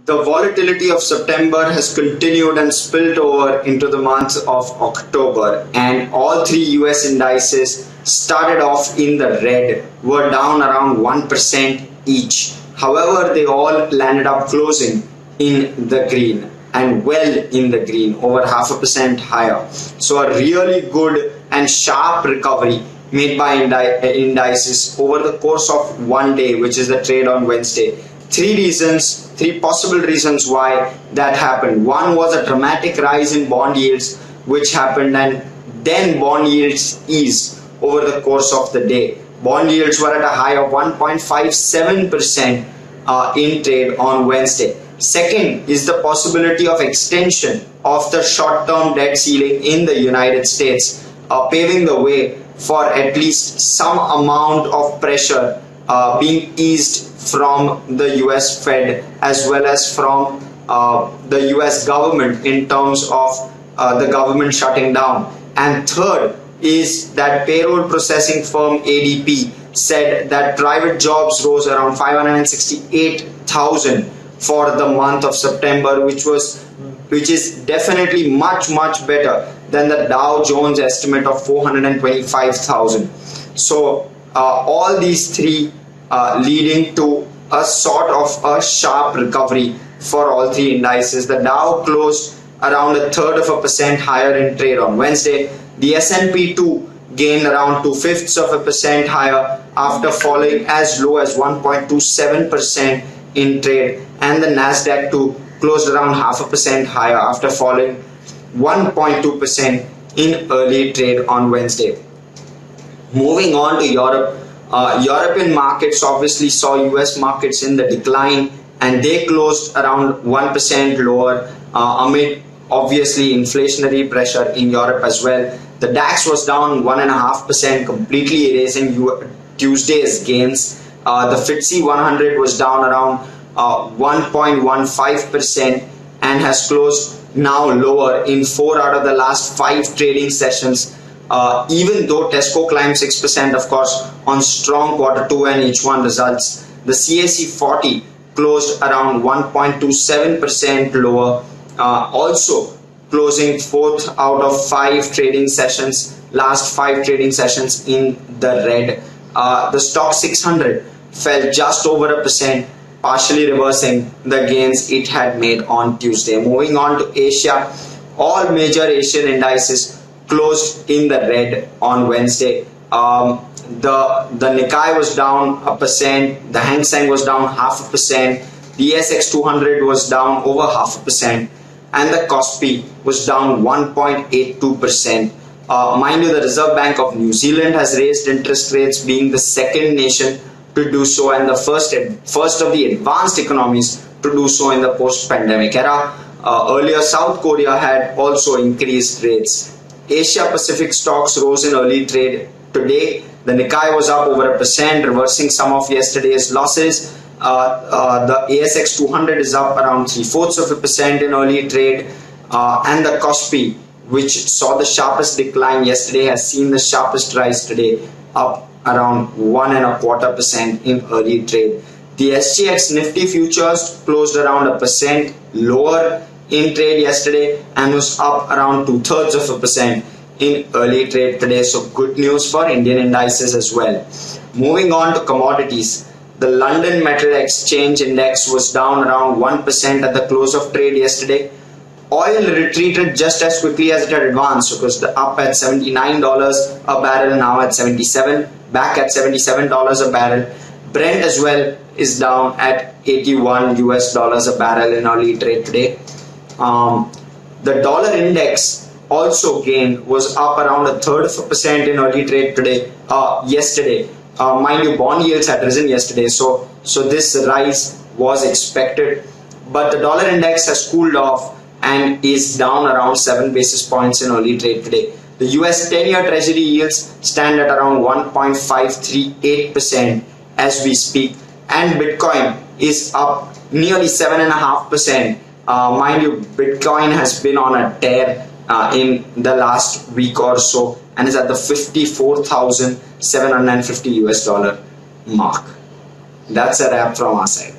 The volatility of September has continued and spilled over into the month of October, and all three US indices started off in the red, were down around 1% each. However, they all landed up closing in the green, and well in the green, over 0.5% higher. So a really good and sharp recovery made by indices over the course of one day, which is the trade on Wednesday. Three possible reasons why that happened. One was a dramatic rise in bond yields, which happened, and then bond yields eased over the course of the day. Bond yields were at a high of 1.57% in trade on Wednesday. Second is the possibility of extension of the short-term debt ceiling in the United States, paving the way for at least some amount of pressure being eased from the US Fed as well as from the US government in terms of the government shutting down. And third is that payroll processing firm ADP said that private jobs rose around 568,000 for the month of September, which is definitely much better than the Dow Jones estimate of 425,000. So all these three leading to a sort of a sharp recovery for all three indices. The Dow closed around 1/3% higher in trade on Wednesday. The S&P 2 gained around 2/5% higher after falling as low as 1.27% in trade, and the Nasdaq 2 closed around 0.5% higher after falling 1.2% in early trade on Wednesday. Moving on to Europe. European markets obviously saw US markets in the decline, and they closed around 1% lower amid obviously inflationary pressure in Europe as well. The DAX was down 1.5%, completely erasing Tuesday's gains. The FTSE 100 was down around 1.15% and has closed now lower in 4 out of the last 5 trading sessions. Even though Tesco climbed 6%, of course, on strong Q2 and H1 results. The CAC 40 closed around 1.27% lower, also closing 4th out of 5 trading sessions, last 5 trading sessions in the red. The stock 600 fell just over 1%, partially reversing the gains it had made on Tuesday. Moving on to Asia, all major Asian indices closed in the red on Wednesday. The Nikkei was down 1%, the Hang Seng was down 0.5%, the ASX 200 was down over 0.5%, and the Kospi was down 1.82%. Mind you, the Reserve Bank of New Zealand has raised interest rates, being the second nation to do so and the first of the advanced economies to do so in the post-pandemic era. Earlier, South Korea had also increased rates. Asia Pacific stocks rose in early trade today. The Nikkei was up over 1%, reversing some of yesterday's losses. The ASX 200 is up around 0.75% in early trade, and the Kospi, which saw the sharpest decline yesterday, has seen the sharpest rise today, up around 1.25% in early trade. The SGX Nifty futures closed around 1% lower in trade yesterday and was up around 2/3% in early trade today. So good news for Indian indices as well. Moving on to commodities. The London Metal Exchange Index was down around 1% at the close of trade yesterday. Oil retreated just as quickly as it had advanced. It was up at $79 a barrel, now at 77, back at $77 a barrel. Brent as well is down at $81 a barrel in early trade today. The dollar index also gained, was up around 1/3% in early trade today. Yesterday, mind you, bond yields had risen yesterday, so this rise was expected, but the dollar index has cooled off and is down around 7 basis points in early trade today. The US 10-year Treasury yields stand at around 1.538% as we speak, and Bitcoin is up nearly 7.5%. Mind you, Bitcoin has been on a tear in the last week or so and is at the $54,750 mark. That's a wrap from our side.